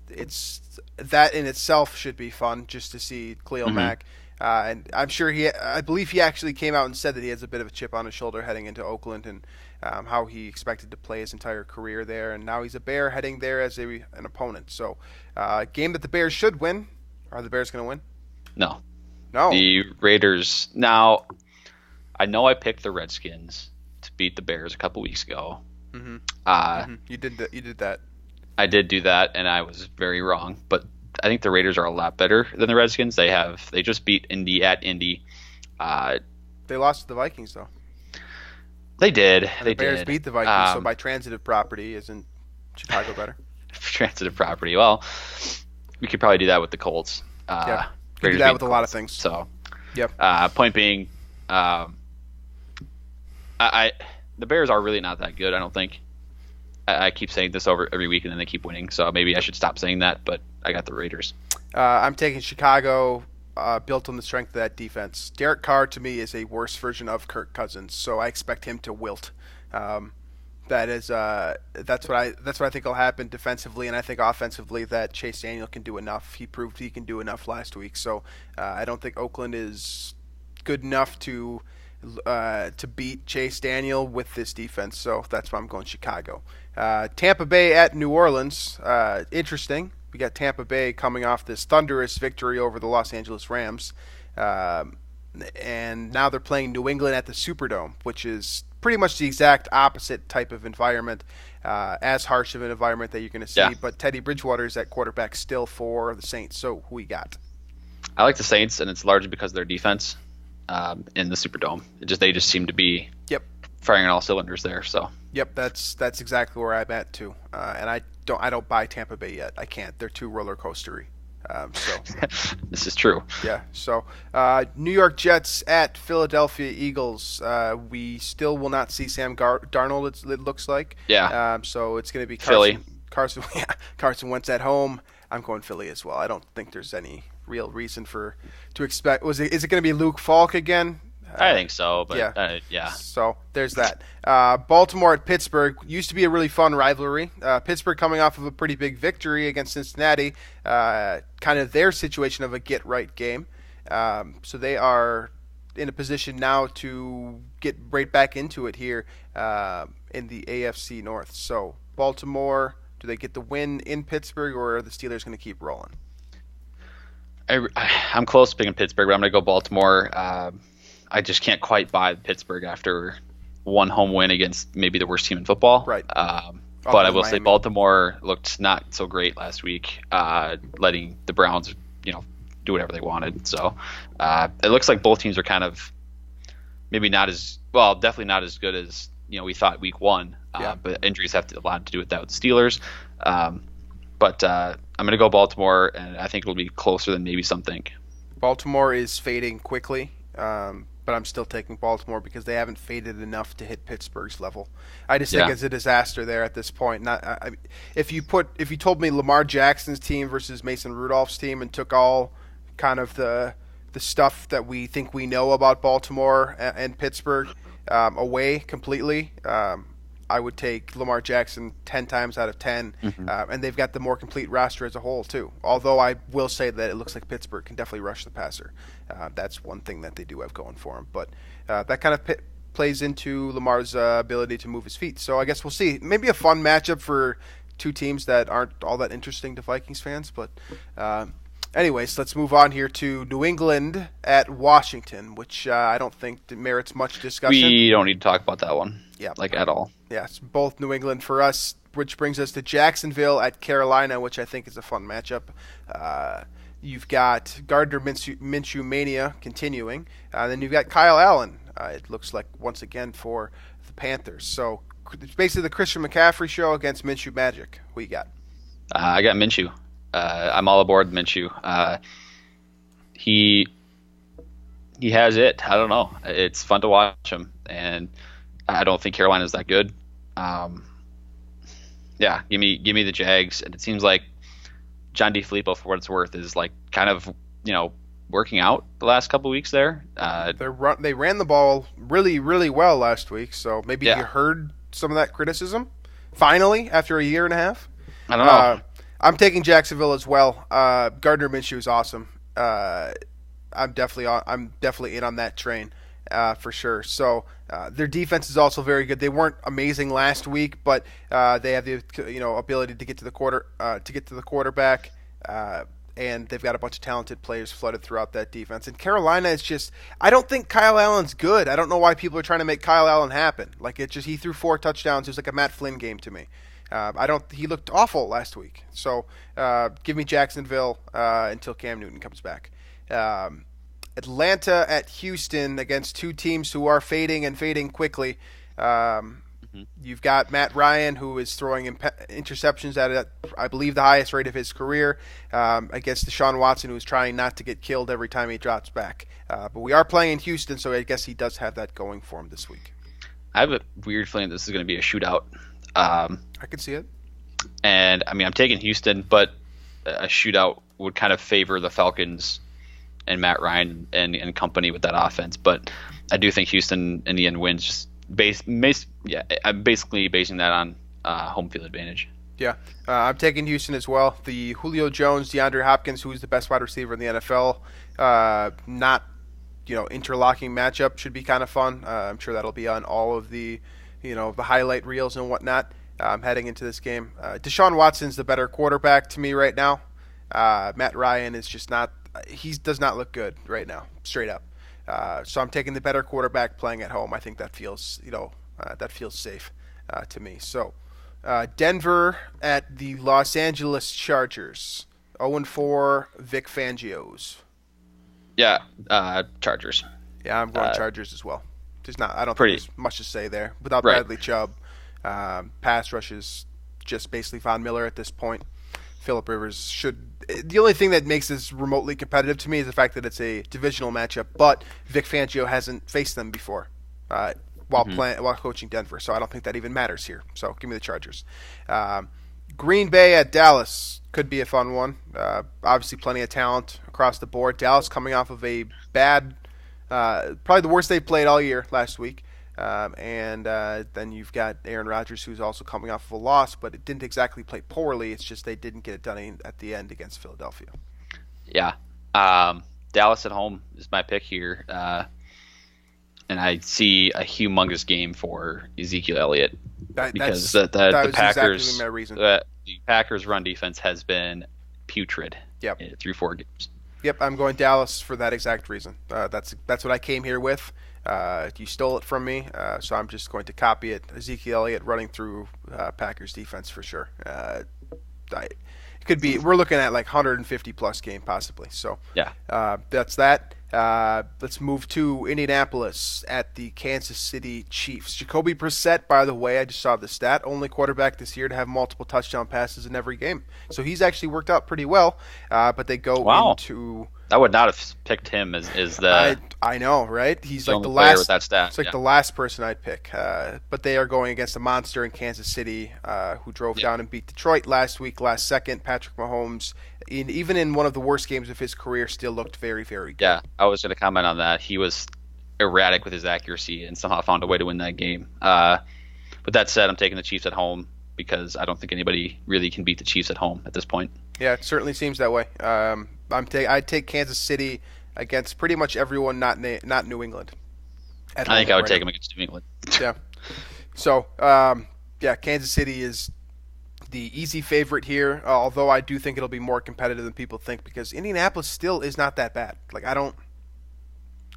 It's that in itself should be fun just to see Khalil Mack. And I'm sure I believe he actually came out and said that he has a bit of a chip on his shoulder heading into Oakland and how he expected to play his entire career there. And now he's a Bear heading there as an opponent. So game that the Bears should win. Are the Bears going to win? No. No. The Raiders. Now, I know I picked the Redskins to beat the Bears a couple weeks ago. You did that. I did do that, and I was very wrong. But I think the Raiders are a lot better than the Redskins. They just beat Indy at Indy. They lost to the Vikings, though. They did. The Bears beat the Vikings, so by transitive property, isn't Chicago better? Transitive property. Well, we could probably do that with the Colts. Yeah, we do that with a lot of things. So, yep. Point being, the Bears are really not that good, I don't think. I keep saying this over every week, and then they keep winning, so maybe I should stop saying that, but I got the Raiders. I'm taking Chicago, built on the strength of that defense. Derek Carr, to me, is a worse version of Kirk Cousins, so I expect him to wilt. That is, that's what I think will happen defensively, and I think offensively that Chase Daniel can do enough. He proved he can do enough last week, so I don't think Oakland is good enough to beat Chase Daniel with this defense. So that's why I'm going Chicago. Tampa Bay at New Orleans. Interesting. We got Tampa Bay coming off this thunderous victory over the Los Angeles Rams, and now they're playing New England at the Superdome, which is pretty much the exact opposite type of environment, as harsh of an environment that you're going to see. Yeah. But Teddy Bridgewater is at quarterback still for the Saints. So who we got? I like the Saints, and it's largely because of their defense in the Superdome. They just seem to be firing on all cylinders there. So that's exactly where I'm at too. And I don't buy Tampa Bay yet. I can't. They're too roller coastery. So this is true. Yeah. So New York Jets at Philadelphia Eagles. We still will not see Sam Darnold. It looks like. Yeah. So it's going to be Philly. Carson Wentz at home. I'm going Philly as well. I don't think there's any real reason to expect. Is it going to be Luke Falk again? I think so, but yeah. So there's that. Baltimore at Pittsburgh used to be a really fun rivalry. Pittsburgh coming off of a pretty big victory against Cincinnati, kind of their situation of a get-right game. So they are in a position now to get right back into it here in the AFC North. So Baltimore, do they get the win in Pittsburgh, or are the Steelers going to keep rolling? I'm close to picking Pittsburgh, but I'm going to go Baltimore. I just can't quite buy Pittsburgh after one home win against maybe the worst team in football. Right. But I will say Baltimore looked not so great last week, letting the Browns, do whatever they wanted. So it looks like both teams are kind of maybe not as well, definitely not as good as we thought week one. But injuries have a lot to do with that with the Steelers. But I'm going to go Baltimore, and I think it'll be closer than maybe some think. Baltimore is fading quickly. But I'm still taking Baltimore because they haven't faded enough to hit Pittsburgh's level. I just think it's a disaster there at this point. If you told me Lamar Jackson's team versus Mason Rudolph's team and took all kind of the stuff that we think we know about Baltimore and Pittsburgh away completely, I would take Lamar Jackson 10 times out of 10, and they've got the more complete roster as a whole too. Although I will say that it looks like Pittsburgh can definitely rush the passer. That's one thing that they do have going for them. But that kind of plays into Lamar's ability to move his feet. So I guess we'll see. Maybe a fun matchup for two teams that aren't all that interesting to Vikings fans. But anyways, let's move on here to New England at Washington, which I don't think merits much discussion. We don't need to talk about that one. Yeah, at all. Yes, both New England for us, which brings us to Jacksonville at Carolina, which I think is a fun matchup. You've got Gardner Minshew mania continuing. Then you've got Kyle Allen, it looks like, once again for the Panthers. So it's basically the Christian McCaffrey show against Minshew magic. Who you got? I got Minshew. I'm all aboard Minshew. He has it. I don't know. It's fun to watch him, and I don't think Carolina's that good. Give me the Jags, and it seems like John DeFilippo, for what it's worth, is like kind of working out the last couple of weeks there. They ran the ball really, really well last week, so maybe you heard some of that criticism finally after a year and a half. I don't know. I'm taking Jacksonville as well. Gardner Minshew is awesome. I'm definitely in on that train for sure. So their defense is also very good. They weren't amazing last week, but they have the ability to get to the quarterback, and they've got a bunch of talented players flooded throughout that defense. And Carolina is just, I don't think Kyle Allen's good. I don't know why people are trying to make Kyle Allen happen. Like he threw 4 touchdowns. It was like a Matt Flynn game to me. He looked awful last week. So give me Jacksonville until Cam Newton comes back. Atlanta at Houston against two teams who are fading quickly. You've got Matt Ryan, who is throwing interceptions at, I believe, the highest rate of his career, against Deshaun Watson, who is trying not to get killed every time he drops back. But we are playing in Houston, so I guess he does have that going for him this week. I have a weird feeling this is going to be a shootout. I can see it. And, I'm taking Houston, but a shootout would kind of favor the Falcons and Matt Ryan and company with that offense. But I do think Houston in the end wins just I'm basically basing that on home field advantage. Yeah, I'm taking Houston as well. The Julio Jones, DeAndre Hopkins, who's the best wide receiver in the NFL, not interlocking matchup should be kind of fun. I'm sure that'll be on all of the the highlight reels and whatnot heading into this game. Deshaun Watson's the better quarterback to me right now. Matt Ryan is just not. He does not look good right now, straight up. So I'm taking the better quarterback playing at home. I think that feels safe to me. So. Denver at the Los Angeles Chargers. 0-4 Vic Fangio's. Yeah, Chargers. Yeah, I'm going Chargers as well. I don't think there's much to say there. Without right. Bradley Chubb, pass rush is just basically Von Miller at this point. Phillip Rivers should. The only thing that makes this remotely competitive to me is the fact that it's a divisional matchup, but Vic Fangio hasn't faced them before. While coaching Denver, so I don't think that even matters here. So give me the Chargers. Green Bay at Dallas could be a fun one. Obviously, plenty of talent across the board. Dallas coming off of a bad, probably the worst they played all year last week, and then you've got Aaron Rodgers, who's also coming off of a loss, but it didn't exactly play poorly. It's just they didn't get it done at the end against Philadelphia. Yeah, Dallas at home is my pick here. And I see a humongous game for Ezekiel Elliott because the Packers, exactly my reason. The Packers' run defense has been putrid. Through 4 games. Yep, I'm going Dallas for that exact reason. That's what I came here with. You stole it from me, so I'm just going to copy it. Ezekiel Elliott running through Packers defense for sure. It could be. We're looking at like 150 plus game possibly. So yeah, that's that. Let's move to Indianapolis at the Kansas City Chiefs. Jacoby Brissett, by the way, I just saw the stat, only quarterback this year to have multiple touchdown passes in every game. So he's actually worked out pretty well. But they go into. I would not have picked him as the. I know, right? He's like the last. With that stat. It's like the last person I'd pick. But they are going against a monster in Kansas City, who drove down and beat Detroit last second. Patrick Mahomes, even in one of the worst games of his career, still looked very, very good. Yeah, I was going to comment on that. He was erratic with his accuracy and somehow found a way to win that game. But that said, I'm taking the Chiefs at home because I don't think anybody really can beat the Chiefs at home at this point. Yeah, it certainly seems that way. I'd take Kansas City against pretty much everyone, not New England. I think I would take them against New England. Yeah. So, Kansas City is the easy favorite here, although I do think it'll be more competitive than people think because Indianapolis still is not that bad. Like I don't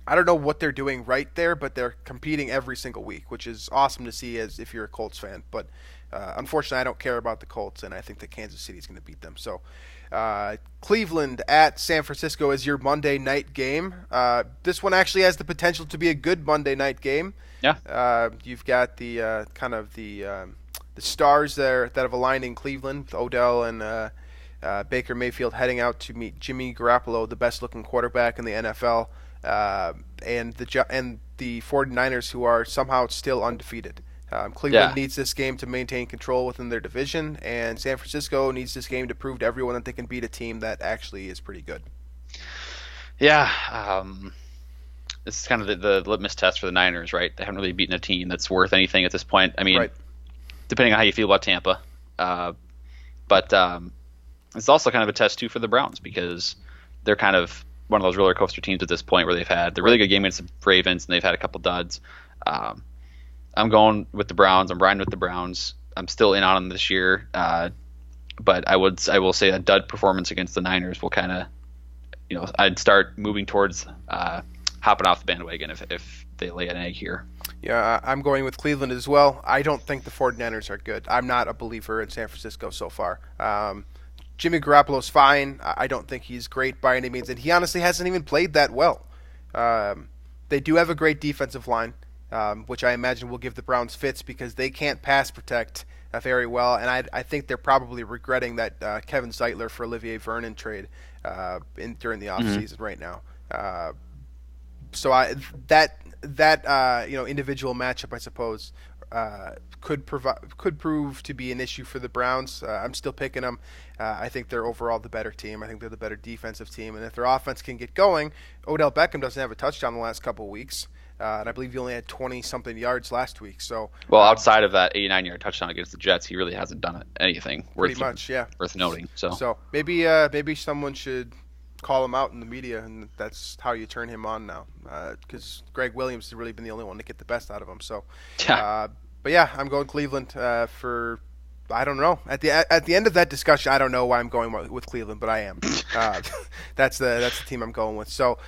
know what they're doing right there, but they're competing every single week, which is awesome to see as if you're a Colts fan. But unfortunately, I don't care about the Colts, and I think that Kansas City is going to beat them. So Cleveland at San Francisco is your Monday night game. This one actually has the potential to be a good Monday night game. Yeah. You've got the the stars there that have aligned in Cleveland, with Odell and Baker Mayfield heading out to meet Jimmy Garoppolo, the best-looking quarterback in the NFL, and the 49ers, who are somehow still undefeated. Cleveland needs this game to maintain control within their division, and San Francisco needs this game to prove to everyone that they can beat a team that actually is pretty good. Yeah, this is kind of the litmus test for the Niners, right? They haven't really beaten a team that's worth anything at this point. I mean, depending on how you feel about Tampa. But it's also kind of a test, too, for the Browns because they're kind of one of those roller coaster teams at this point where they've had the really good game against the Ravens and they've had a couple duds. I'm going with the Browns. I'm riding with the Browns. I'm still in on them this year. But I will say a dud performance against the Niners will kind of, I'd start moving towards hopping off the bandwagon if they lay an egg here. Yeah, I'm going with Cleveland as well. I don't think the 49ers are good. I'm not a believer in San Francisco so far. Jimmy Garoppolo's fine. I don't think he's great by any means, and he honestly hasn't even played that well. They do have a great defensive line, which I imagine will give the Browns fits because they can't pass protect very well, and I think they're probably regretting that Kevin Zeitler for Olivier Vernon trade during the offseason right now. So that individual matchup, I suppose, could prove to be an issue for the Browns. I'm still picking them. I think they're overall the better team. I think they're the better defensive team. And if their offense can get going, Odell Beckham doesn't have a touchdown the last couple of weeks. and I believe he only had 20-something yards last week. So, well, outside of that 89-yard touchdown against the Jets, he really hasn't done anything worth noting. So maybe someone should call him out in the media, and that's how you turn him on now. Because Greg Williams has really been the only one to get the best out of him. So, but yeah, I'm going Cleveland for. I don't know. At the end of that discussion, I don't know why I'm going with Cleveland, but I am. That's the team I'm going with. So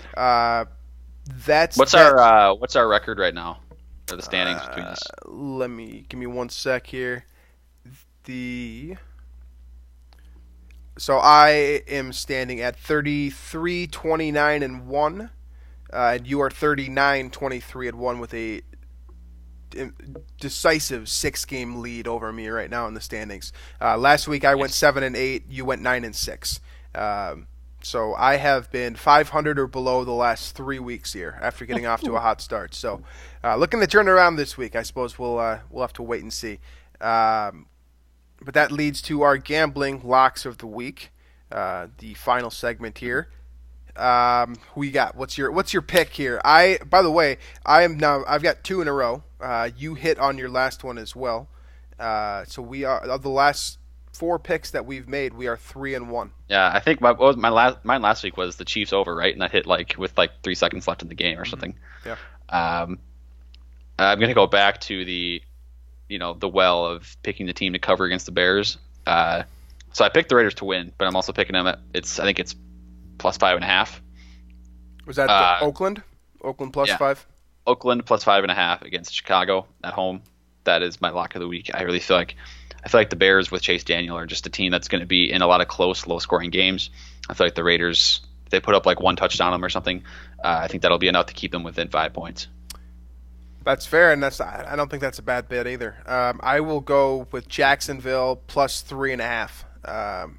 what's our record right now, or the standings between us? Give me 1 sec here. So I am standing at 33-29-1, and you are 39-23-1 with a decisive 6-game lead over me right now in the standings. Last week I went 7-8. You went 9-6. So I have been 500 or below the last 3 weeks here after getting off to a hot start. So looking to turn around this week. I suppose we'll have to wait and see. But that leads to our gambling locks of the week. The final segment here. Who you got? What's your pick here? By the way, I've got 2 in a row. You hit on your last one as well. So we are of the last 4 picks that we've made, we are 3-1. Yeah, I think mine last week was the Chiefs over, right? And I hit with 3 seconds left in the game or something. Yeah. I'm gonna go back to the well of picking the team to cover against the Bears. So I picked the Raiders to win, but I'm also picking them I think it's plus 5.5. Was that Oakland? Oakland plus 5? Oakland plus 5.5 against Chicago at home. That is my lock of the week. I really feel like the Bears with Chase Daniel are just a team that's going to be in a lot of close, low-scoring games. I feel like the Raiders, if they put up 1 touchdown on them or something, I think that'll be enough to keep them within 5 points. That's fair, and I don't think that's a bad bet either. I will go with Jacksonville plus 3.5.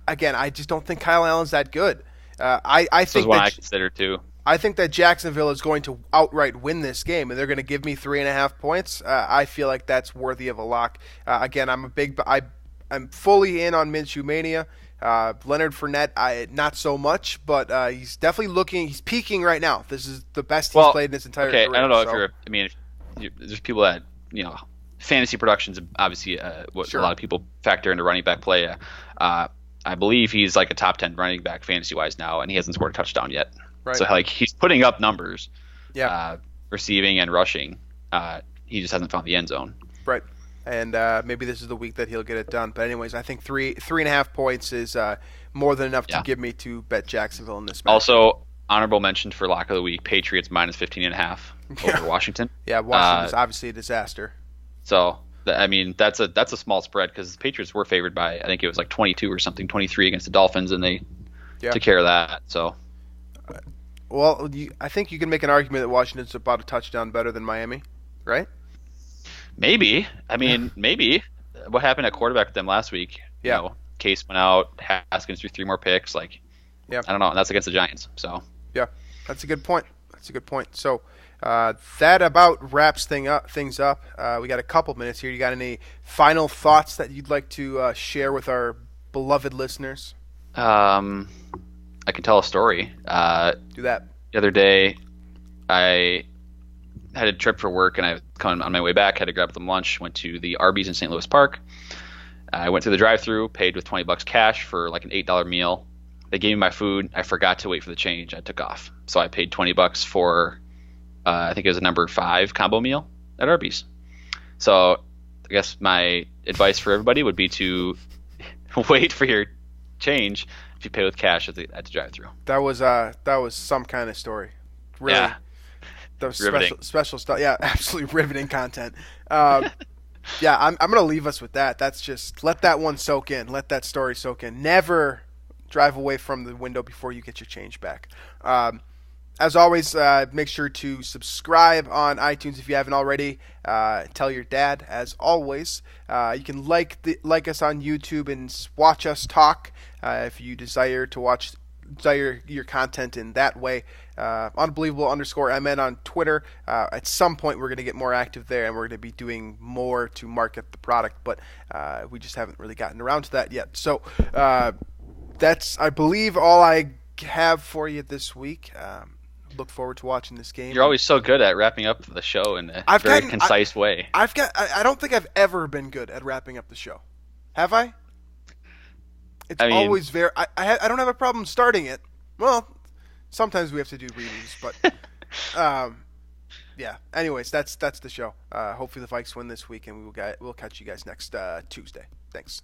Again, I just don't think Kyle Allen's that good. I think one I consider too. I think that Jacksonville is going to outright win this game, and they're going to give me 3.5 points. I feel like that's worthy of a lock. Again, I'm fully in on Minshew mania. Leonard Fournette, not so much, but he's definitely he's peaking right now. This is the best he's played in his entire career. I don't know there's people that, fantasy production's obviously what a lot of people factor into running back play. I believe he's a top 10 running back fantasy-wise now, and he hasn't scored a touchdown yet. Right. So he's putting up numbers, receiving and rushing. He just hasn't found the end zone. Right. And maybe this is the week that he'll get it done. But anyways, I think 3.5 points is more than enough to give me to bet Jacksonville in this match. Also, honorable mention for lock of the week: Patriots minus 15.5 over Washington. Yeah, Washington is obviously a disaster. So that's a small spread because the Patriots were favored by, I think it was 22 or something, 23 against the Dolphins, and they took care of that. So. Well, I think you can make an argument that Washington's about a touchdown better than Miami, right? Maybe. Maybe. What happened at quarterback with them last week? Yeah. Case went out. Haskins threw 3 more picks. I don't know. And that's against the Giants. So. Yeah, that's a good point. So that about wraps things up. We got a couple minutes here. You got any final thoughts that you'd like to share with our beloved listeners? I can tell a story. Do that. The other day, I had a trip for work, and I was coming on my way back. Had to grab some lunch. Went to the Arby's in St. Louis Park. I went through the drive-thru, paid with $20 cash for an $8 meal. They gave me my food. I forgot to wait for the change. I took off, so I paid $20 for I think it was a number 5 combo meal at Arby's. So I guess my advice for everybody would be to wait for your change if you pay with cash at the drive-thru. That was some kind of story. Really. Yeah. That was special stuff. Yeah, absolutely riveting content. Yeah, I'm going to leave us with that. That's just let that one soak in. Let that story soak in. Never drive away from the window before you get your change back. As always, make sure to subscribe on iTunes if you haven't already. Tell your dad, as always. You can like us on YouTube and watch us talk if you desire your content in that way. Unbelievable_MN on Twitter. At some point, we're going to get more active there, and we're going to be doing more to market the product, but we just haven't really gotten around to that yet. So that's, I believe, all I have for you this week. look forward to watching this game. You're always so good at wrapping up the show in a very concise way. I don't think I've ever been good at wrapping up the show. Have I? It's always very. I don't have a problem starting it. Well, sometimes we have to do readings, but yeah. Anyways, that's the show. Hopefully the Vikes win this week, and we'll catch you guys next Tuesday. Thanks.